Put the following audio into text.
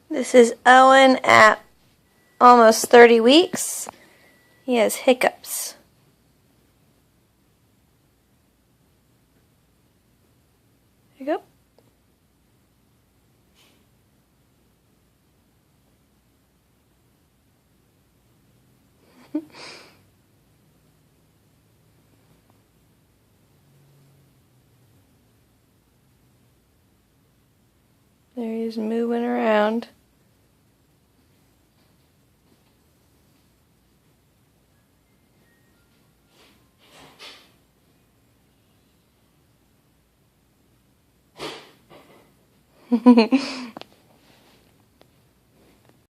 This is Owen at almost 30 weeks. He has hiccups. There you go. There he is moving around.